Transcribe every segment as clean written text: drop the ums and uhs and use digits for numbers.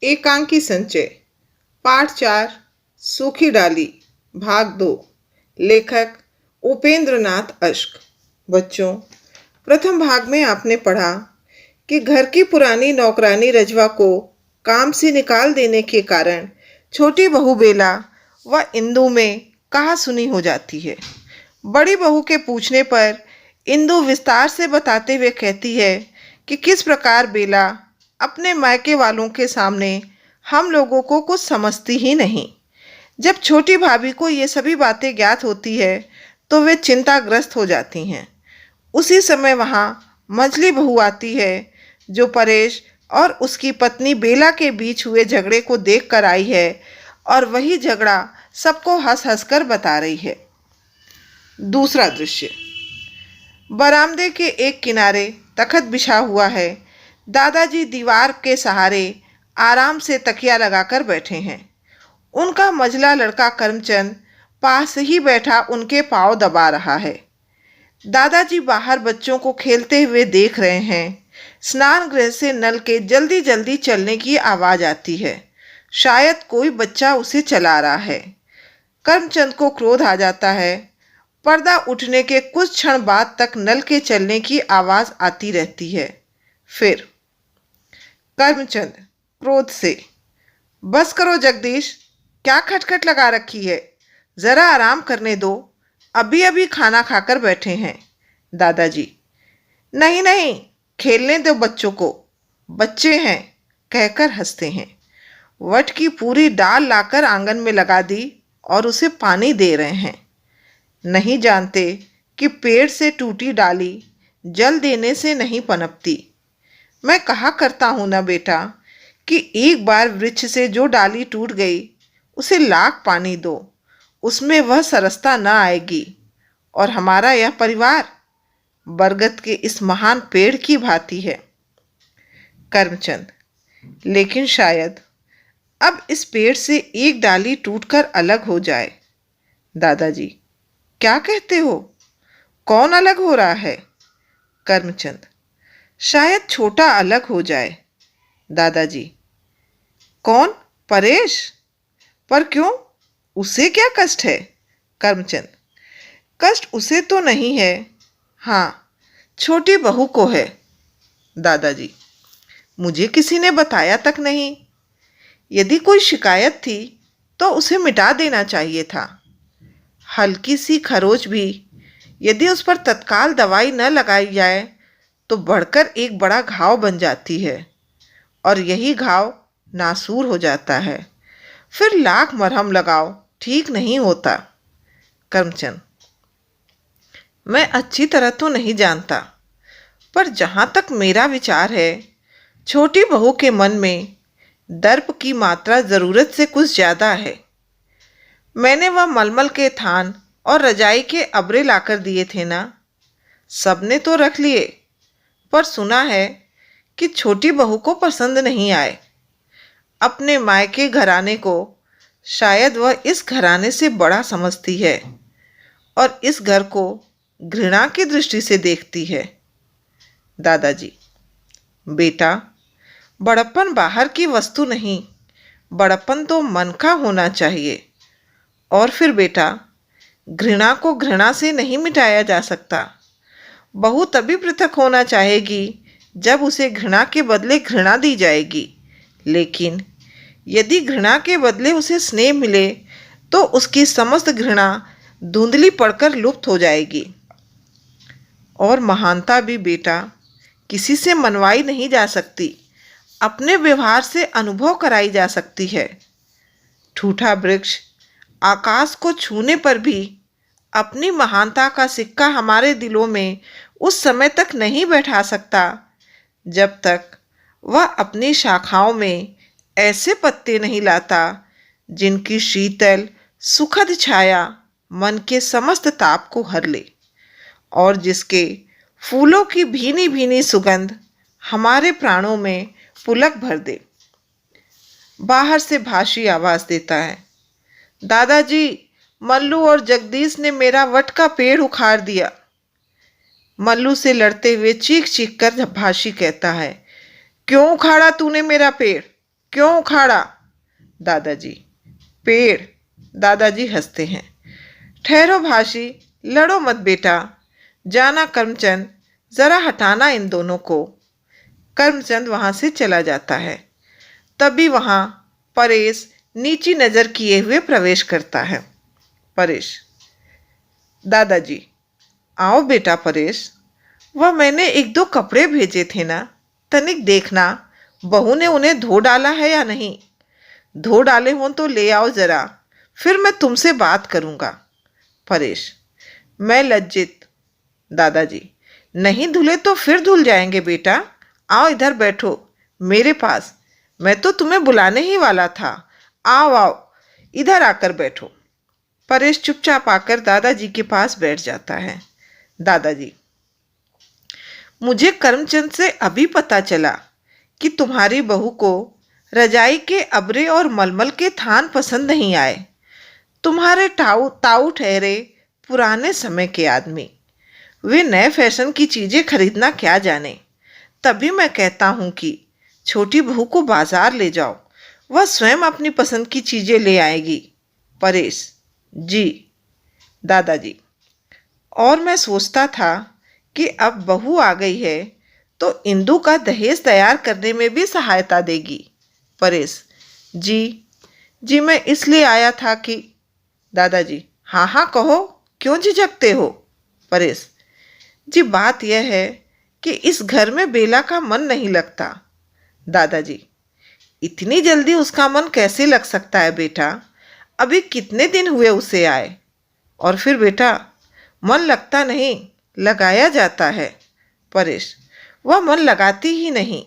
एकांकी संचय पाठ 4 सूखी डाली भाग 2। लेखक उपेंद्र नाथ अश्क। बच्चों, प्रथम भाग में आपने पढ़ा कि घर की पुरानी नौकरानी रजवा को काम से निकाल देने के कारण छोटी बहू बेला व इंदु में कहासुनी हो जाती है। बड़ी बहू के पूछने पर इंदु विस्तार से बताते हुए कहती है कि किस प्रकार बेला अपने मायके वालों के सामने हम लोगों को कुछ समझती ही नहीं। जब छोटी भाभी को ये सभी बातें ज्ञात होती है तो वे चिंताग्रस्त हो जाती हैं। उसी समय वहाँ मंझली बहू आती है जो परेश और उसकी पत्नी बेला के बीच हुए झगड़े को देख कर आई है और वही झगड़ा सबको हंस हंस कर बता रही है। दूसरा दृश्य, बरामदे के एक किनारे तख्त बिछा हुआ है। दादाजी दीवार के सहारे आराम से तकिया लगाकर बैठे हैं। उनका मझला लड़का करमचंद पास ही बैठा उनके पांव दबा रहा है। दादाजी बाहर बच्चों को खेलते हुए देख रहे हैं। स्नान गृह से नल के जल्दी जल्दी चलने की आवाज़ आती है। शायद कोई बच्चा उसे चला रहा है। करमचंद को क्रोध आ जाता है। पर्दा उठने के कुछ क्षण बाद तक नल के चलने की आवाज़ आती रहती है। फिर करमचंद क्रोध से, बस करो जगदीश, क्या खटखट लगा रखी है, ज़रा आराम करने दो, अभी अभी खाना खाकर बैठे हैं। दादाजी, नहीं नहीं, खेलने दो बच्चों को, बच्चे हैं, कहकर हंसते हैं। वट की पूरी डाल लाकर आंगन में लगा दी और उसे पानी दे रहे हैं। नहीं जानते कि पेड़ से टूटी डाली जल देने से नहीं पनपती। मैं कहा करता हूँ ना बेटा कि एक बार वृक्ष से जो डाली टूट गई उसे लाख पानी दो, उसमें वह सरसता न आएगी। और हमारा यह परिवार बरगद के इस महान पेड़ की भांति है। करमचंद, लेकिन शायद अब इस पेड़ से एक डाली टूटकर अलग हो जाए। दादाजी, क्या कहते हो, कौन अलग हो रहा है? करमचंद, शायद छोटा अलग हो जाए। दादाजी, कौन? परेश? पर क्यों, उसे क्या कष्ट है? करमचंद, कष्ट उसे तो नहीं है, हाँ छोटी बहू को है। दादाजी, मुझे किसी ने बताया तक नहीं। यदि कोई शिकायत थी तो उसे मिटा देना चाहिए था। हल्की सी खरोच भी यदि उस पर तत्काल दवाई न लगाई जाए तो बढ़कर एक बड़ा घाव बन जाती है और यही घाव नासूर हो जाता है। फिर लाख मरहम लगाओ, ठीक नहीं होता। करमचंद, मैं अच्छी तरह तो नहीं जानता, पर जहाँ तक मेरा विचार है, छोटी बहू के मन में दर्प की मात्रा ज़रूरत से कुछ ज़्यादा है। मैंने वह मलमल के थान और रजाई के अबरे लाकर दिए थे ना, सबने तो रख लिए, पर सुना है कि छोटी बहू को पसंद नहीं आए। अपने मायके घराने को शायद वह इस घराने से बड़ा समझती है और इस घर को घृणा की दृष्टि से देखती है। दादाजी, बेटा, बड़प्पन बाहर की वस्तु नहीं, बड़प्पन तो मन का होना चाहिए। और फिर बेटा, घृणा को घृणा से नहीं मिटाया जा सकता। बहू तभी पृथक होना चाहेगी जब उसे घृणा के बदले घृणा दी जाएगी, लेकिन यदि घृणा के बदले उसे स्नेह मिले तो उसकी समस्त घृणा धुंधली पड़कर लुप्त हो जाएगी। और महानता भी बेटा किसी से मनवाई नहीं जा सकती, अपने व्यवहार से अनुभव कराई जा सकती है। ठूठा वृक्ष आकाश को छूने पर भी अपनी महानता का सिक्का हमारे दिलों में उस समय तक नहीं बैठा सकता जब तक वह अपनी शाखाओं में ऐसे पत्ते नहीं लाता जिनकी शीतल सुखद छाया मन के समस्त ताप को हर ले और जिसके फूलों की भीनी भीनी सुगंध हमारे प्राणों में पुलक भर दे। बाहर से भाशी आवाज़ देता है, दादाजी, मल्लू और जगदीश ने मेरा वट का पेड़ उखाड़ दिया। मल्लू से लड़ते हुए चीख चीख कर भाशी कहता है, क्यों उखाड़ा तूने मेरा पेड़? क्यों उखाड़ा? दादाजी, पेड़। दादाजी हंसते हैं। ठहरो भाशी, लड़ो मत बेटा। जाना करमचंद, जरा हटाना इन दोनों को। करमचंद वहां से चला जाता है। तभी वहां परेश नीची नजर किए हुए प्रवेश करता है। परेश, दादाजी, आओ बेटा परेश। वह मैंने एक दो कपड़े भेजे थे ना, तनिक देखना बहू ने उन्हें धो डाला है या नहीं। धो डाले हों तो ले आओ जरा, फिर मैं तुमसे बात करूंगा। परेश, मैं लज्जित। दादाजी, नहीं धुले तो फिर धुल जाएंगे बेटा। आओ इधर बैठो मेरे पास, मैं तो तुम्हें बुलाने ही वाला था। आओ आओ, इधर आकर बैठो। परेश चुपचाप आकर दादाजी के पास बैठ जाता है। दादाजी, मुझे करमचंद से अभी पता चला कि तुम्हारी बहू को रजाई के अबरे और मलमल के थान पसंद नहीं आए। तुम्हारे ताऊ ठहरे पुराने समय के आदमी, वे नए फैशन की चीज़ें खरीदना क्या जाने। तभी मैं कहता हूँ कि छोटी बहू को बाजार ले जाओ, वह स्वयं अपनी पसंद की चीज़ें ले आएगी। परेश, जी। दादाजी, और मैं सोचता था कि अब बहू आ गई है तो इंदु का दहेज तैयार करने में भी सहायता देगी। परेश, जी जी, मैं इसलिए आया था कि। दादाजी, हाँ हाँ कहो, क्यों झिझकते हो? परेश, जी बात यह है कि इस घर में बेला का मन नहीं लगता। दादाजी, इतनी जल्दी उसका मन कैसे लग सकता है बेटा? अभी कितने दिन हुए उसे आए। और फिर बेटा, मन लगता नहीं, लगाया जाता है। परेश, वह मन लगाती ही नहीं।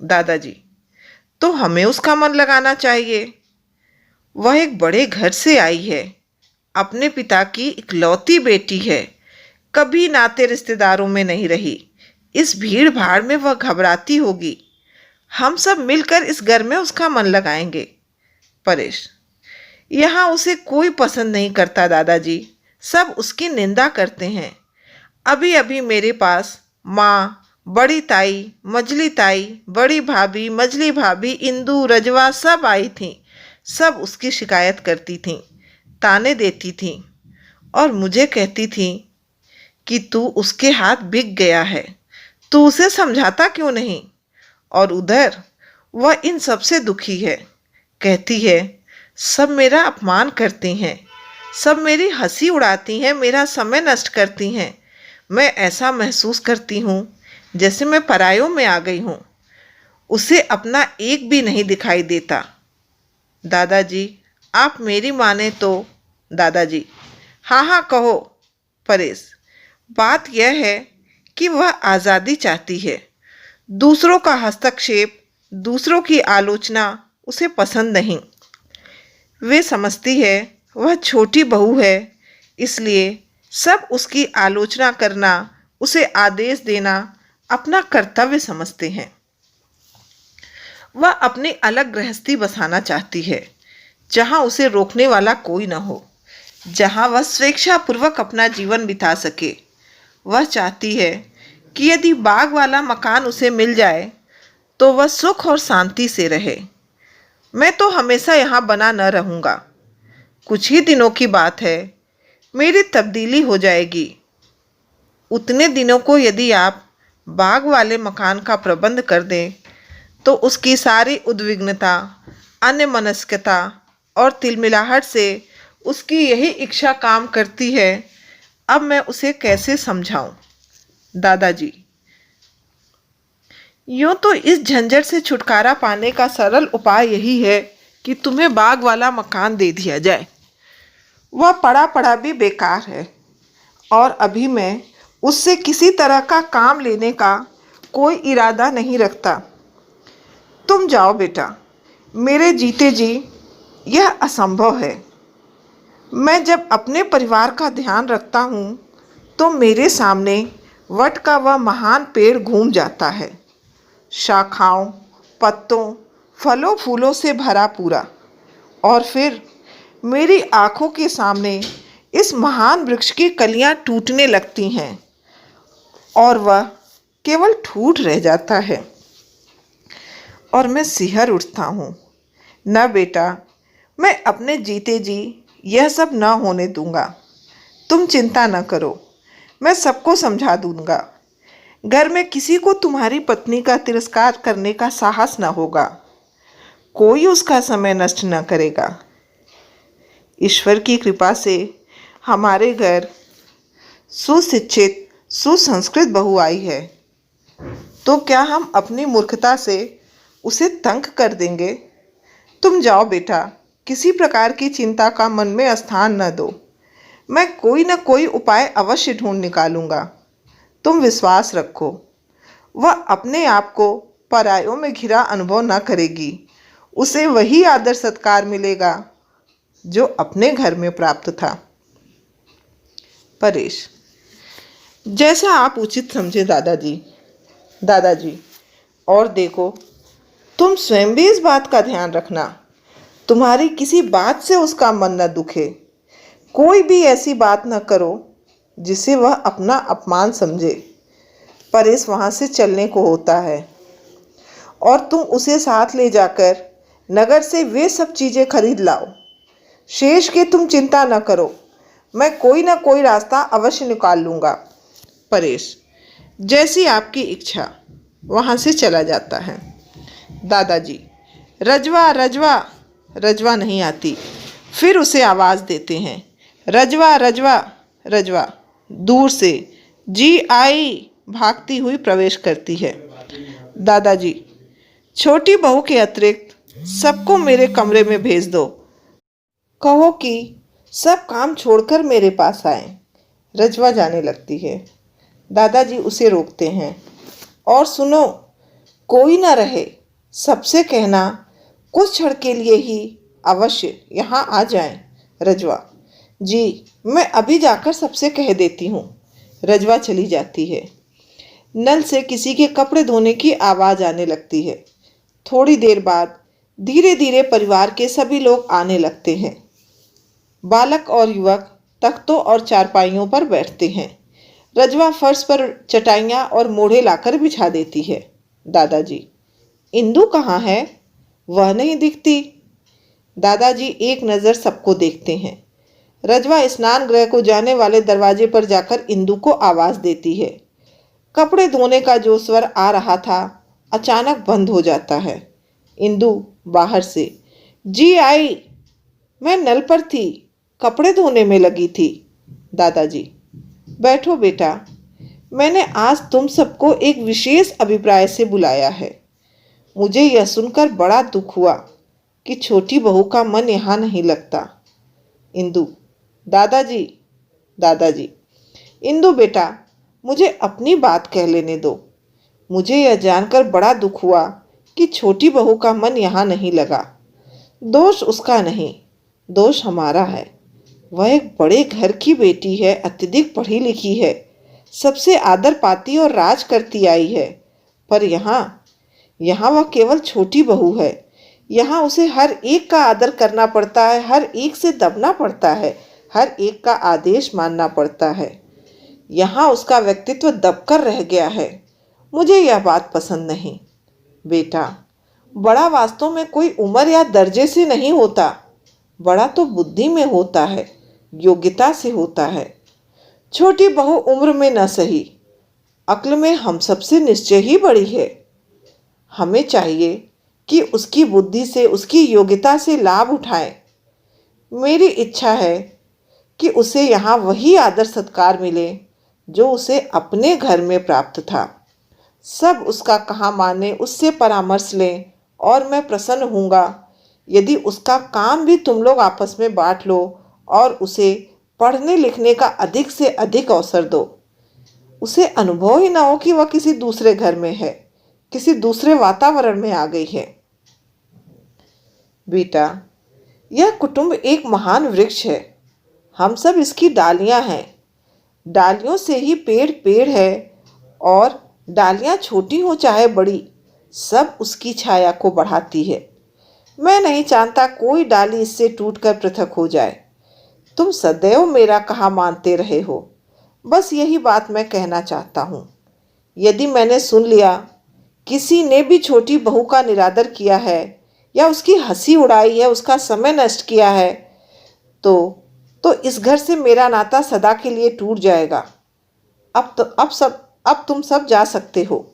दादाजी, तो हमें उसका मन लगाना चाहिए। वह एक बड़े घर से आई है, अपने पिता की इकलौती बेटी है, कभी नाते रिश्तेदारों में नहीं रही। इस भीड़ भाड़ में वह घबराती होगी। हम सब मिलकर इस घर में उसका मन लगाएंगे। परेश, यहाँ उसे कोई पसंद नहीं करता दादाजी, सब उसकी निंदा करते हैं। अभी अभी मेरे पास माँ, बड़ी ताई, मझली ताई, बड़ी भाभी, मझली भाभी, इंदु, रजवा सब आई थीं। सब उसकी शिकायत करती थीं, ताने देती थीं और मुझे कहती थीं कि तू उसके हाथ बिक गया है, तू उसे समझाता क्यों नहीं। और उधर वह इन सब से दुखी है, कहती है सब मेरा अपमान करती हैं, सब मेरी हंसी उड़ाती हैं, मेरा समय नष्ट करती हैं। मैं ऐसा महसूस करती हूँ जैसे मैं परायों में आ गई हूँ। उसे अपना एक भी नहीं दिखाई देता। दादाजी, आप मेरी माने तो। दादाजी, हाँ हाँ कहो। परेश, बात यह है कि वह आज़ादी चाहती है। दूसरों का हस्तक्षेप, दूसरों की आलोचना उसे पसंद नहीं। वे समझती है वह छोटी बहू है, इसलिए सब उसकी आलोचना करना, उसे आदेश देना अपना कर्तव्य समझते हैं। वह अपनी अलग गृहस्थी बसाना चाहती है, जहाँ उसे रोकने वाला कोई न हो, जहाँ वह स्वेच्छापूर्वक अपना जीवन बिता सके। वह चाहती है कि यदि बाग वाला मकान उसे मिल जाए तो वह सुख और शांति से रहे। मैं तो हमेशा यहाँ बना न रहूँगा, कुछ ही दिनों की बात है, मेरी तब्दीली हो जाएगी। उतने दिनों को यदि आप बाग वाले मकान का प्रबंध कर दें तो उसकी सारी उद्विग्नता, अन्यमनस्कता और तिलमिलाहट से उसकी यही इच्छा काम करती है। अब मैं उसे कैसे समझाऊं? दादाजी, यूँ तो इस झंझट से छुटकारा पाने का सरल उपाय यही है कि तुम्हें बाग वाला मकान दे दिया जाए। वह पड़ा पड़ा भी बेकार है और अभी मैं उससे किसी तरह का काम लेने का कोई इरादा नहीं रखता। तुम जाओ बेटा, मेरे जीते जी यह असंभव है। मैं जब अपने परिवार का ध्यान रखता हूँ तो मेरे सामने वट का वह महान पेड़ घूम जाता है, शाखाओं, पत्तों, फलों फूलों से भरा पूरा। और फिर मेरी आँखों के सामने इस महान वृक्ष की कलियाँ टूटने लगती हैं और वह केवल ठूठ रह जाता है। और मैं सिहर उठता हूँ। न बेटा, मैं अपने जीते जी यह सब न होने दूंगा। तुम चिंता न करो, मैं सबको समझा दूंगा। घर में किसी को तुम्हारी पत्नी का तिरस्कार करने का साहस न होगा। कोई उसका समय नष्ट न करेगा। ईश्वर की कृपा से हमारे घर सुशिक्षित सुसंस्कृत बहू आई है, तो क्या हम अपनी मूर्खता से उसे तंग कर देंगे? तुम जाओ बेटा, किसी प्रकार की चिंता का मन में स्थान न दो। मैं कोई न कोई उपाय अवश्य ढूंढ निकालूंगा। तुम विश्वास रखो, वह अपने आप को परायों में घिरा अनुभव न करेगी। उसे वही आदर सत्कार मिलेगा जो अपने घर में प्राप्त था। परेश: जैसा आप उचित समझे दादाजी। दादाजी: और देखो, तुम स्वयं भी इस बात का ध्यान रखना, तुम्हारी किसी बात से उसका मन न दुखे। कोई भी ऐसी बात न करो जिसे वह अपना अपमान समझे। परेश वहाँ से चलने को होता है और तुम उसे साथ ले जाकर नगर से वे सब चीज़ें खरीद लाओ। शेष की तुम चिंता न करो, मैं कोई ना कोई रास्ता अवश्य निकाल लूँगा। परेश: जैसी आपकी इच्छा। वहाँ से चला जाता है। दादाजी: रजवा रजवा। रजवा नहीं आती। फिर उसे आवाज़ देते हैं, रजवा रजवा रजवा। दूर से जी आई भागती हुई प्रवेश करती है। दादाजी: छोटी बहू के अतिरिक्त सबको मेरे कमरे में भेज दो। कहो कि सब काम छोड़कर मेरे पास आए। रजवा जाने लगती है। दादाजी उसे रोकते हैं। और सुनो, कोई ना रहे, सबसे कहना कुछ क्षण के लिए ही अवश्य यहाँ आ जाएं। रजवा: जी, मैं अभी जाकर सबसे कह देती हूँ। रजवा चली जाती है। नल से किसी के कपड़े धोने की आवाज़ आने लगती है। थोड़ी देर बाद धीरे धीरे परिवार के सभी लोग आने लगते हैं। बालक और युवक तख्तों और चारपाइयों पर बैठते हैं। रजवा फर्श पर चटाइयाँ और मोढ़े लाकर बिछा देती है। दादाजी: इंदु कहाँ है? वह नहीं दिखती। दादाजी एक नज़र सबको देखते हैं। रजवा स्नान गृह को जाने वाले दरवाजे पर जाकर इंदु को आवाज़ देती है। कपड़े धोने का जो स्वर आ रहा था अचानक बंद हो जाता है। इंदु बाहर से: जी आई, मैं नल पर थी, कपड़े धोने में लगी थी। दादाजी: बैठो बेटा, मैंने आज तुम सबको एक विशेष अभिप्राय से बुलाया है। मुझे यह सुनकर बड़ा दुख हुआ कि छोटी बहू का मन यहाँ नहीं लगता। इंदु: दादाजी। दादाजी: इंदु बेटा, मुझे अपनी बात कह लेने दो। मुझे यह जानकर बड़ा दुख हुआ कि छोटी बहू का मन यहाँ नहीं लगा। दोष उसका नहीं, दोष हमारा है। वह एक बड़े घर की बेटी है, अत्यधिक पढ़ी लिखी है, सबसे आदर पाती और राज करती आई है। पर यहाँ वह केवल छोटी बहू है। यहाँ उसे हर एक का आदर करना पड़ता है, हर एक से दबना पड़ता है, हर एक का आदेश मानना पड़ता है। यहाँ उसका व्यक्तित्व दबकर रह गया है। मुझे यह बात पसंद नहीं। बेटा, बड़ा वास्तव में कोई उम्र या दर्जे से नहीं होता। बड़ा तो बुद्धि में होता है, योग्यता से होता है। छोटी बहू उम्र में न सही, अक्ल में हम सबसे निश्चय ही बड़ी है। हमें चाहिए कि उसकी बुद्धि से, उसकी योग्यता से लाभ उठाएं। मेरी इच्छा है कि उसे यहाँ वही आदर सत्कार मिले जो उसे अपने घर में प्राप्त था। सब उसका कहा माने, उससे परामर्श लें और मैं प्रसन्न हूँगा यदि उसका काम भी तुम लोग आपस में बांट लो और उसे पढ़ने लिखने का अधिक से अधिक अवसर दो। उसे अनुभव ही ना हो कि वह किसी दूसरे घर में है, किसी दूसरे वातावरण में आ गई है। बेटा, यह कुटुंब एक महान वृक्ष है। हम सब इसकी डालियां हैं। डालियों से ही पेड़ है और डालियां छोटी हो चाहे बड़ी, सब उसकी छाया को बढ़ाती है। मैं नहीं चाहता कोई डाली इससे टूटकर पृथक हो जाए। तुम सदैव मेरा कहा मानते रहे हो। बस यही बात मैं कहना चाहता हूँ। यदि मैंने सुन लिया किसी ने भी छोटी बहू का निरादर किया है या उसकी हंसी उड़ाई है, उसका समय नष्ट किया है, तो इस घर से मेरा नाता सदा के लिए टूट जाएगा। अब तुम सब जा सकते हो।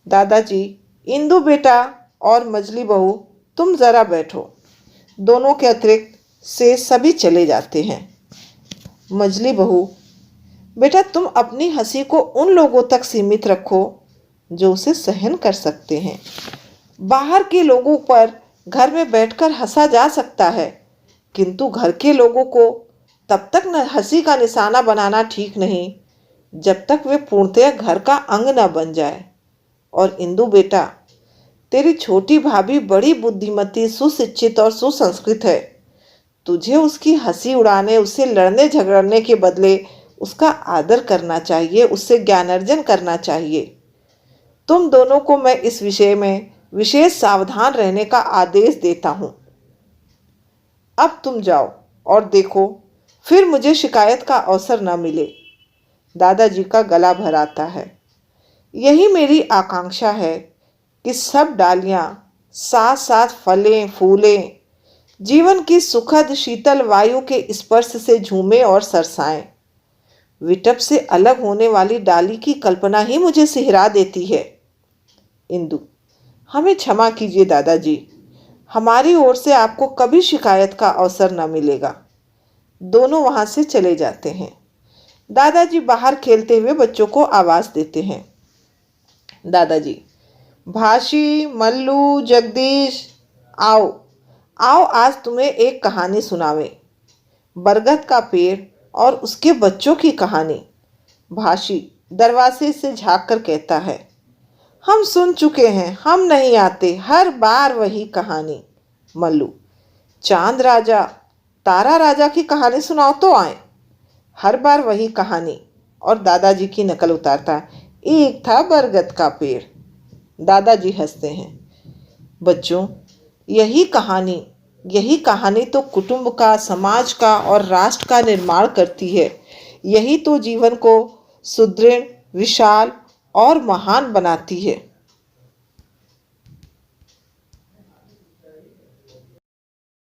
दादाजी, इंदु बेटा और मजली बहू, तुम जरा बैठो। दोनों के अतिरिक्त से सभी चले जाते हैं। मजली बहू, बेटा तुम अपनी हंसी को उन लोगों तक सीमित रखो जो उसे सहन कर सकते हैं। बाहर के लोगों पर घर में बैठकर हंसा जा सकता है, किंतु घर के लोगों को तब तक न हंसी का निशाना बनाना ठीक नहीं जब तक वे पूर्णतः घर का अंग न बन जाए। और इंदु बेटा, तेरी छोटी भाभी बड़ी बुद्धिमती, सुशिक्षित और सुसंस्कृत है। तुझे उसकी हंसी उड़ाने, उससे लड़ने झगड़ने के बदले उसका आदर करना चाहिए, उससे ज्ञानार्जन करना चाहिए। तुम दोनों को मैं इस विषय में विशेष सावधान रहने का आदेश देता हूं। अब तुम जाओ और देखो, फिर मुझे शिकायत का अवसर न मिले। दादाजी का गला भर आता है। यही मेरी आकांक्षा है कि सब डालियां साथ साथ फलें फूलें, जीवन की सुखद शीतल वायु के स्पर्श से झूमे और सरसाएं। विटप से अलग होने वाली डाली की कल्पना ही मुझे सिहरा देती है। इंदु, हमें क्षमा कीजिए दादाजी, हमारी ओर से आपको कभी शिकायत का अवसर न मिलेगा। दोनों वहां से चले जाते हैं। दादाजी बाहर खेलते हुए बच्चों को आवाज देते हैं। दादाजी, भाशी, मल्लू, जगदीश, आओ आओ, आज तुम्हें एक कहानी सुनावे। बरगद का पेड़ और उसके बच्चों की कहानी। भाशी दरवाजे से झांक कर कहता है, हम सुन चुके हैं, हम नहीं आते, हर बार वही कहानी। मल्लू, चांद राजा, तारा राजा की कहानी सुनाओ तो आए। हर बार वही कहानी। और दादाजी की नकल उतारता है, एक था बरगद का पेड़। दादाजी हंसते हैं। बच्चों, यही कहानी तो कुटुंब का, समाज का और राष्ट्र का निर्माण करती है। यही तो जीवन को सुदृढ़, विशाल और महान बनाती है।